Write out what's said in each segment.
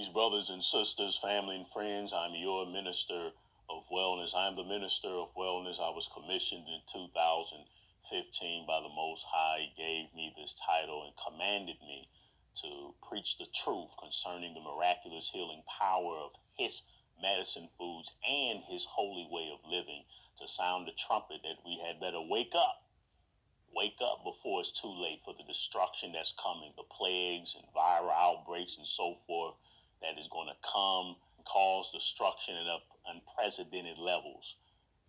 Greetings, brothers and sisters, family and friends. I'm your minister of wellness. I'm the minister of wellness. I was commissioned in 2015 by the Most High. He gave me this title and commanded me to preach the truth concerning the miraculous healing power of His medicine foods and His holy way of living, to sound the trumpet that we had better wake up. Wake up before it's too late for the destruction that's coming, the plagues and viral outbreaks and so forth that is going to come and cause destruction at unprecedented levels.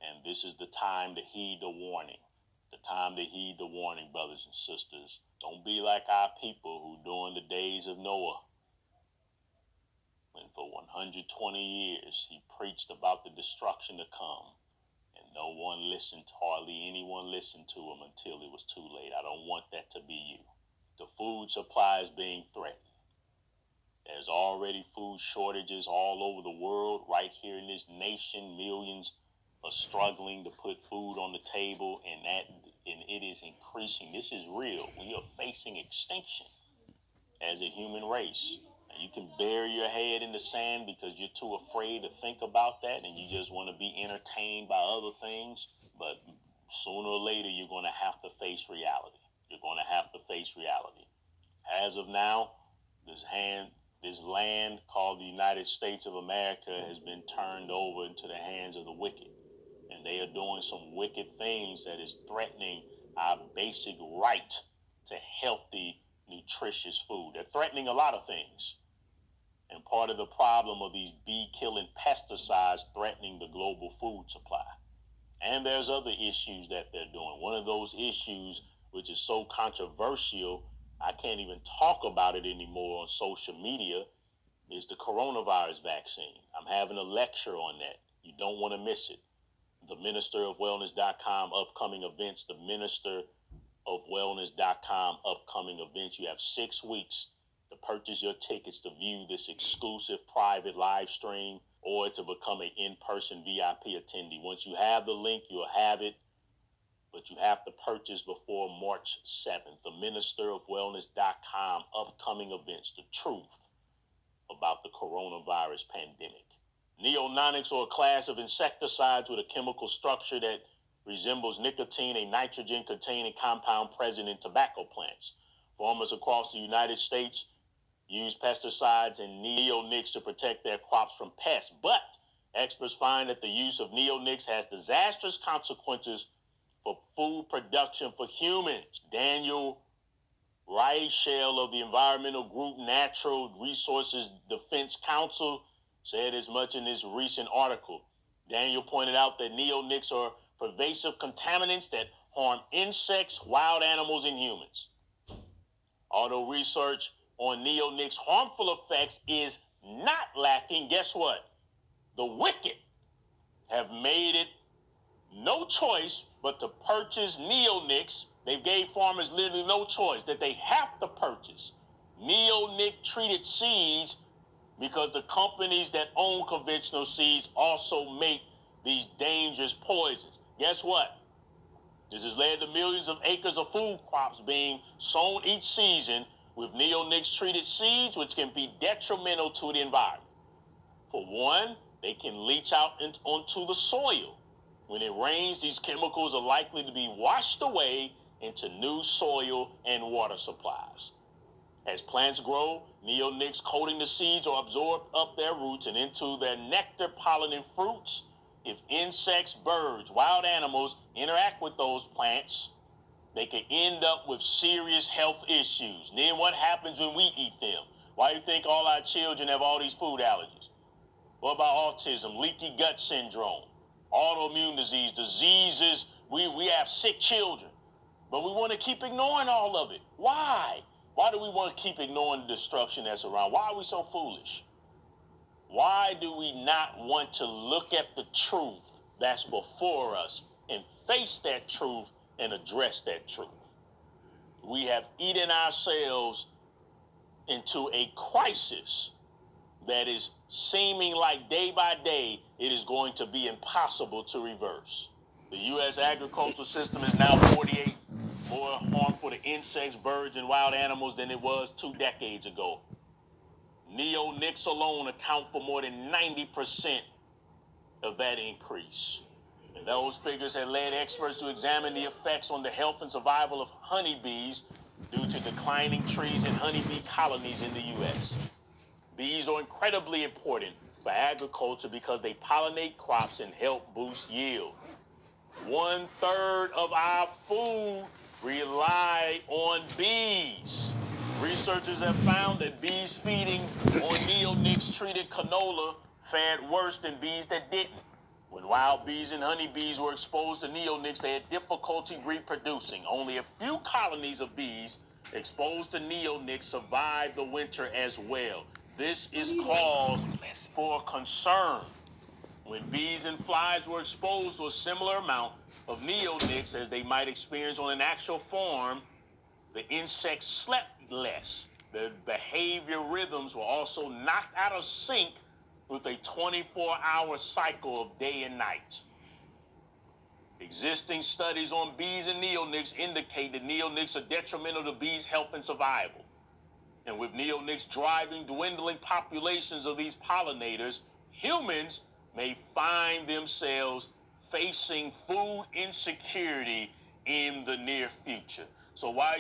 And this is the time to heed the warning. The time to heed the warning, brothers and sisters. Don't be like our people who during the days of Noah, when for 120 years he preached about the destruction to come, and no one listened, hardly anyone listened to him until it was too late. I don't want that to be you. The food supply is being threatened. There's already food shortages all over the world. Right here in this nation, millions are struggling to put food on the table, and it is increasing. This is real. We are facing extinction as a human race. And you can bury your head in the sand because you're too afraid to think about that, and you just want to be entertained by other things. But sooner or later, you're going to have to face reality. You're going to have to face reality. As of now, this land called the United States of America has been turned over into the hands of the wicked. And they are doing some wicked things that is threatening our basic right to healthy, nutritious food. They're threatening a lot of things. And part of the problem of these bee-killing pesticides threatening the global food supply. And there's other issues that they're doing. One of those issues, which is so controversial, I can't even talk about it anymore on social media, is the coronavirus vaccine. I'm having a lecture on that. You don't want to miss it. The ministerofwellness.com upcoming events, the ministerofwellness.com upcoming events. You have 6 weeks to purchase your tickets to view this exclusive private live stream or to become an in-person VIP attendee. Once you have the link, you'll have it, but you have to purchase before March 7th. The ministerofwellness.com upcoming events, the truth about the coronavirus pandemic. Neonics are a class of insecticides with a chemical structure that resembles nicotine, a nitrogen-containing compound present in tobacco plants. Farmers across the United States use pesticides and neonics to protect their crops from pests, but experts find that the use of neonics has disastrous consequences for food production for humans. Daniel Reichel of the environmental group Natural Resources Defense Council said as much in this recent article. Daniel pointed out that neonics are pervasive contaminants that harm insects, wild animals, and humans. Although research on neonics' harmful effects is not lacking, guess what? The wicked have made it no choice but to purchase neonics. They gave farmers literally no choice, that they have to purchase neonic-treated seeds because the companies that own conventional seeds also make these dangerous poisons. Guess what? This has led to millions of acres of food crops being sown each season with neonics-treated seeds, which can be detrimental to the environment. For one, they can leach out onto the soil. When it rains, these chemicals are likely to be washed away into new soil and water supplies. As plants grow, neonics coating the seeds are absorbed up their roots and into their nectar, pollen, and fruits. If insects, birds, wild animals interact with those plants, they can end up with serious health issues. And then what happens when we eat them? Why do you think all our children have all these food allergies? What about autism, leaky gut syndrome, autoimmune diseases? We have sick children, but we want to keep ignoring all of it. Why? Why do we want to keep ignoring the destruction that's around? Why are we so foolish? Why do we not want to look at the truth that's before us and face that truth and address that truth? We have eaten ourselves into a crisis that is seeming like day by day it is going to be impossible to reverse. The U.S. agricultural system is now 48 more harmful to insects, birds, and wild animals than it was 2 decades ago. Neonics alone account for more than 90% of that increase. And those figures have led experts to examine the effects on the health and survival of honeybees due to declining trees and honeybee colonies in the U.S. Bees are incredibly important for agriculture because they pollinate crops and help boost yield. 1/3 of our food rely on bees. Researchers have found that bees feeding on neonics treated canola fared worse than bees that didn't. When wild bees and honeybees were exposed to neonics, they had difficulty reproducing. Only a few colonies of bees exposed to neonics survived the winter as well. This is cause for concern. When bees and flies were exposed to a similar amount of neonics as they might experience on an actual farm, the insects slept less. Their behavior rhythms were also knocked out of sync with a 24-hour cycle of day and night. Existing studies on bees and neonics indicate that neonics are detrimental to bees' health and survival. And with neonics driving dwindling populations of these pollinators, humans may find themselves facing food insecurity in the near future. So while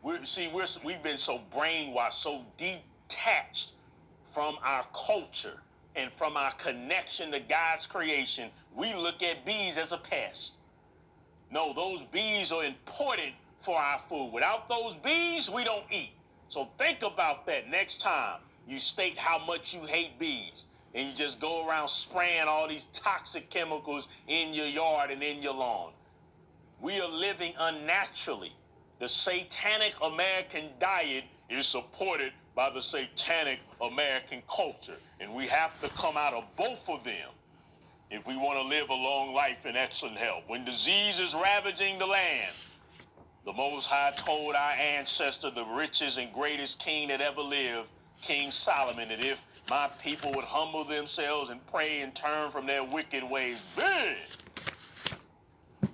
we've been so brainwashed, so detached from our culture and from our connection to God's creation, we look at bees as a pest. No, those bees are important for our food. Without those bees, we don't eat. So think about that next time you state how much you hate bees and you just go around spraying all these toxic chemicals in your yard and in your lawn. We are living unnaturally. The satanic American diet is supported by the satanic American culture, and we have to come out of both of them if we want to live a long life in excellent health. When disease is ravaging the land, the Most High told our ancestor, the richest and greatest king that ever lived, King Solomon, that if my people would humble themselves and pray and turn from their wicked ways, then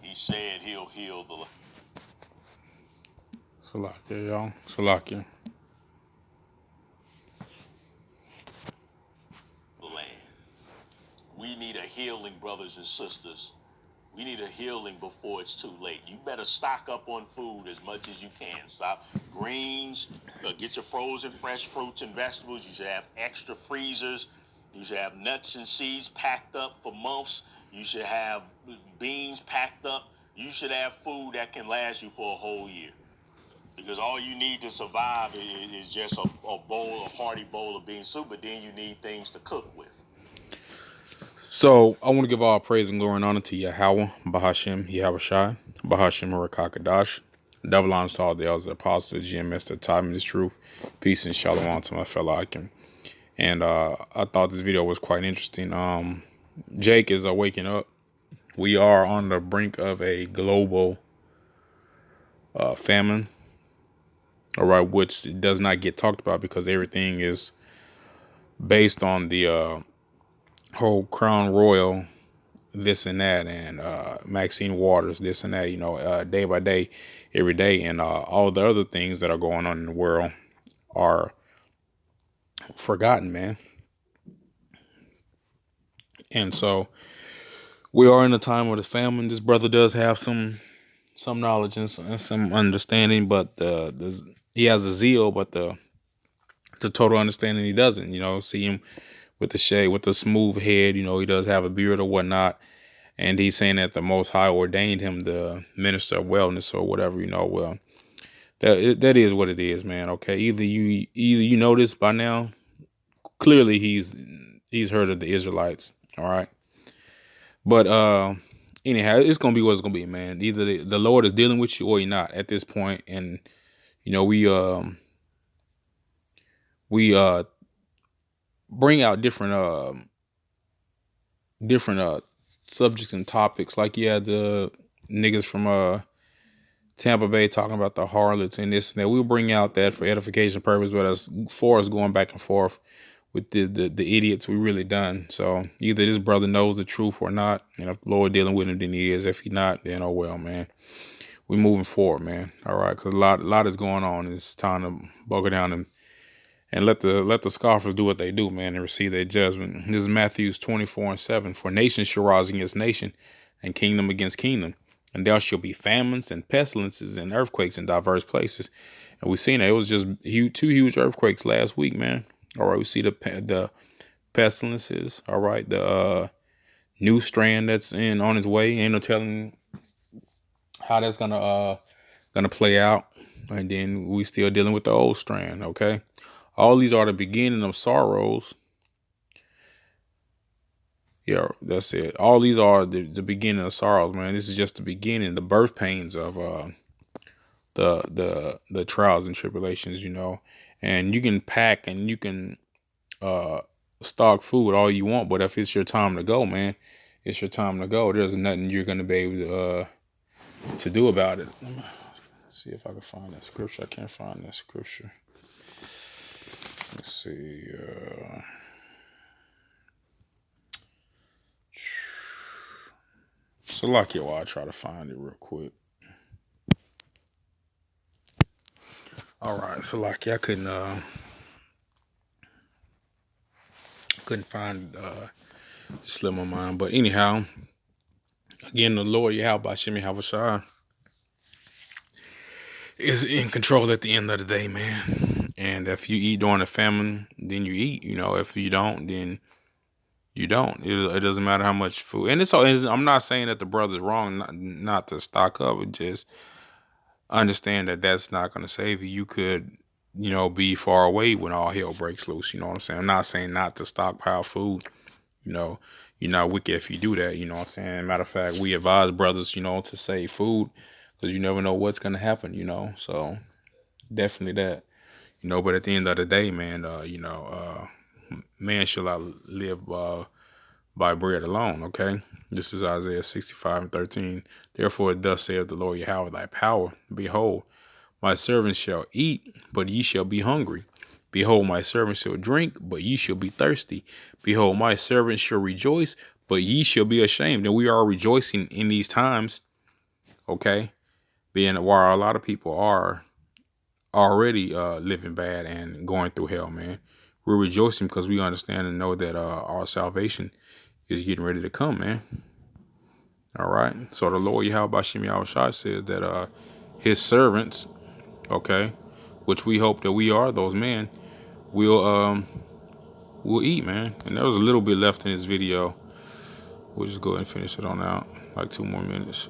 he said he'll heal the land. Salakia, y'all. Salakia. We need a healing, brothers and sisters. We need a healing before it's too late. You better stock up on food as much as you can. Stop greens, get your frozen fresh fruits and vegetables. You should have extra freezers. You should have nuts and seeds packed up for months. You should have beans packed up. You should have food that can last you for a whole year. Because all you need to survive is just a hearty bowl of bean soup, but then you need things to cook with. So I want to give all praise and glory and honor to Yahweh, Bahashim, Yahushai, Bahashim, Rakakadash. Double honor to all the elders, apostles, GMS, the time and this truth. Peace and shalom to my fellow Akim. And I thought this video was quite interesting. Jake is waking up. We are on the brink of a global famine. All right, which does not get talked about because everything is based on the whole Crown Royal, this and that, and Maxine Waters, this and that, day by day, every day, and all the other things that are going on in the world are forgotten, man. And so we are in a time of the famine. This brother does have some knowledge and some understanding, but he has a zeal, but the total understanding he doesn't. See him with the shade, with the smooth head. He does have a beard or whatnot. And he's saying that the Most High ordained him the minister of wellness or whatever, well, that is what it is, man. Okay. Either you know this by now. Clearly he's heard of the Israelites. All right. But anyhow, it's going to be what it's going to be, man. Either the Lord is dealing with you or you're not at this point. And, we bring out different subjects and topics. Like, the niggas from Tampa Bay talking about the harlots and this and that. We'll bring out that for edification purpose, but as far as going back and forth with the idiots, we really done. So either this brother knows the truth or not, and if the Lord dealing with him, then he is. If he not, then oh well, man. We moving forward, man. All right, because a lot is going on. It's time to buckle down and let the scoffers do what they do, man, and receive their judgment. This is Matthew 24:7. For nation shall rise against nation, and kingdom against kingdom, and there shall be famines and pestilences and earthquakes in diverse places. And we've seen it. It was just two huge earthquakes last week, man. All right, we see the pestilences. All right, the new strand that's on its way. Ain't no telling how that's gonna play out. And then we still dealing with the old strand. Okay, all these are the beginning of sorrows. Yeah, that's it. All these are the beginning of sorrows, man. This is just the beginning, the birth pains of the trials and tribulations, you know. And you can pack and you can stock food all you want, but if it's your time to go, man, it's your time to go. There's nothing you're gonna be able to do about it. Let's see if I can find that scripture. I can't find that scripture. Let's see. So like it while I try to find it real quick. All right, so like I couldn't find slip my mind, but anyhow, again, the Lord Yahweh Shem Yahushua is in control at the end of the day, man. And if you eat during a famine, then you eat. You know, if you don't, then you don't. It doesn't matter how much food. And I'm not saying that the brother's wrong not to stock up. It just understand that that's not going to save you. You could, you know, be far away when all hell breaks loose. You know what I'm saying? I'm not saying not to stockpile food. You know, you're not wicked if you do that. You know what I'm saying? Matter of fact, we advise brothers, you know, to save food because you never know what's going to happen, you know. So definitely that, you know. But at the end of the day, man, man shall not live by bread alone. Okay. This is Isaiah 65:13. Therefore, thus saith the Lord Yahweh, thy power. Behold, my servants shall eat, but ye shall be hungry. Behold, my servants shall drink, but ye shall be thirsty. Behold, my servants shall rejoice, but ye shall be ashamed. And we are rejoicing in these times, okay? Being while a lot of people are already living bad and going through hell, man. We're rejoicing because we understand and know that our salvation is getting ready to come, man. All right. So the Lord Yahweh Shem Yahushua says that his servants, okay, which we hope that we are those men, we'll eat, man. And there was a little bit left in this video. We'll just go ahead and finish it on out, like 2 more minutes.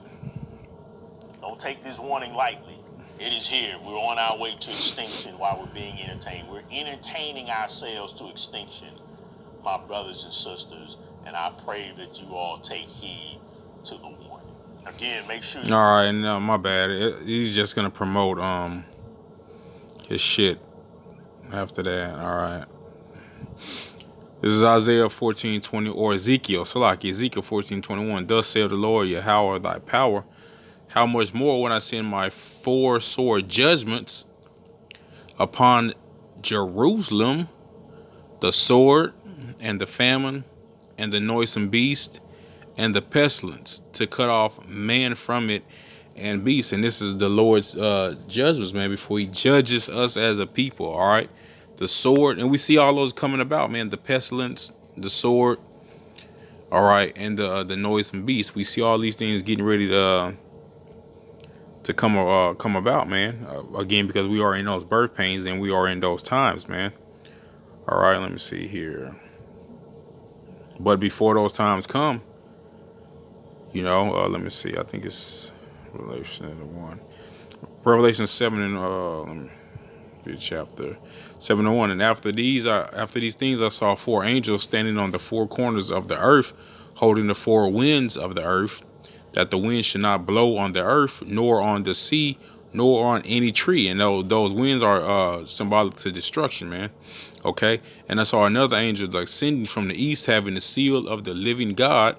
Don't take this warning lightly. It is here. We're on our way to extinction while we're being entertained. We're entertaining ourselves to extinction, my brothers and sisters. And I pray that you all take heed to the warning. Again, make sure. All right, no, my bad. He's just gonna promote his shit after that. All right. This is Isaiah 14:20 or Ezekiel 14:21. Thus saith the Lord Yahweh, thy power. How much more when I send my 4 sore judgments upon Jerusalem, the sword and the famine and the noisome beast and the pestilence, to cut off man from it and beast. And this is the Lord's judgments, man, before he judges us as a people. All right. The sword, and we see all those coming about, man. The pestilence, the sword, all right, and the noisome beast. We see all these things getting ready to come about, man. Again, because we are in those birth pains and we are in those times, man. All right, let me see here. But before those times come, you know, let me see. I think it's Revelation 7 and chapter 7:1. And after these things I saw 4 angels standing on the 4 corners of the earth, holding the 4 winds of the earth, that the wind should not blow on the earth, nor on the sea, nor on any tree. And those winds are symbolic to destruction, man. Okay. And I saw another angel ascending from the east, having the seal of the living God.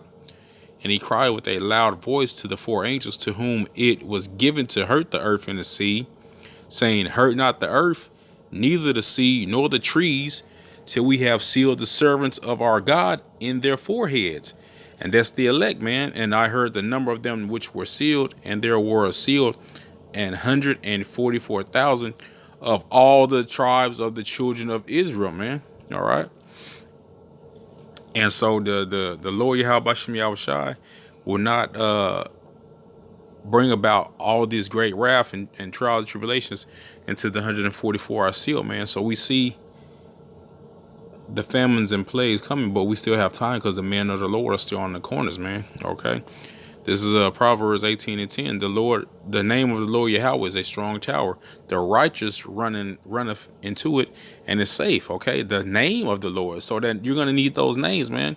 And he cried with a loud voice to the 4 angels to whom it was given to hurt the earth and the sea, saying, hurt not the earth, neither the sea, nor the trees, till we have sealed the servants of our God in their foreheads. And that's the elect, man. And I heard the number of them which were sealed, and there were sealed 144,000 of all the tribes of the children of Israel, man. All right. And so the Lord Yahweh Shem Yahushai will not bring about all these great wrath and trials and tribulations into the 144 hour seal, man. So we see the famines and plagues coming, but we still have time because the men of the Lord are still on the corners, man. Okay. This is Proverbs 18:10. The name of the Lord Yahweh is a strong tower. The righteous runneth into it and is safe. Okay. The name of the Lord. So that you're gonna need those names, man.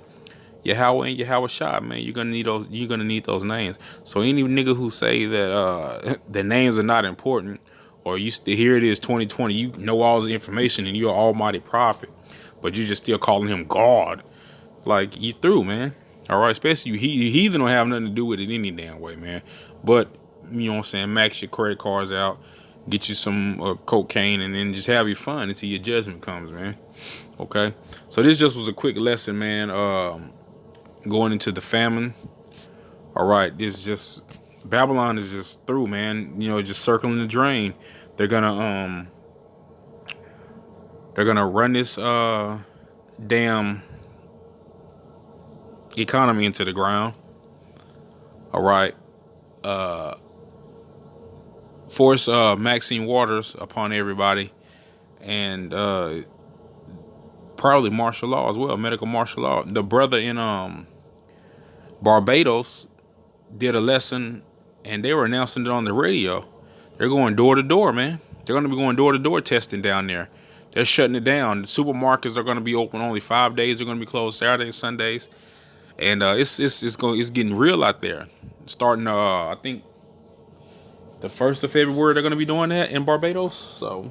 Yahweh and Yahweh Shai, man. You're gonna need those names. So any nigga who say that the names are not important, or you still here it is 2020, you know all the information and you're an almighty prophet, but you just still calling him God, like you through, man. All right, especially you heathen don't have nothing to do with it any damn way, man. But you know what I'm saying, max your credit cards out, get you some cocaine, and then just have your fun until your judgment comes, man. Okay, so this just was a quick lesson, man. Going into the famine. All right, this just Babylon is just through, man. You know, just circling the drain. They're gonna run this damn economy into the ground. All right. Force Maxine Waters upon everybody, and probably martial law as well, medical martial law. The brother in Barbados did a lesson, and they were announcing it on the radio. They're going door to door, man. They're going to be going door to door testing down there. They're shutting it down. The supermarkets are going to be open only 5 days. They're going to be closed Saturdays, Sundays, and it's getting real out there. Starting, I think, the 1st of February, they're going to be doing that in Barbados. So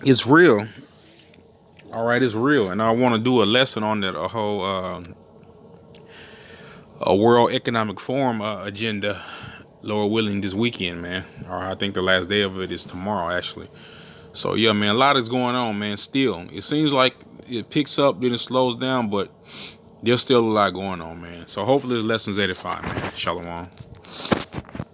it's real. All right, it's real, and I want to do a lesson on that, a whole a World Economic Forum agenda, Lord willing, this weekend, man. All right, I think the last day of it is tomorrow, actually. So yeah, man, a lot is going on, man. Still, it seems like it picks up, then it slows down, but there's still a lot going on, man. So hopefully this lesson's edifying, man. Shalom.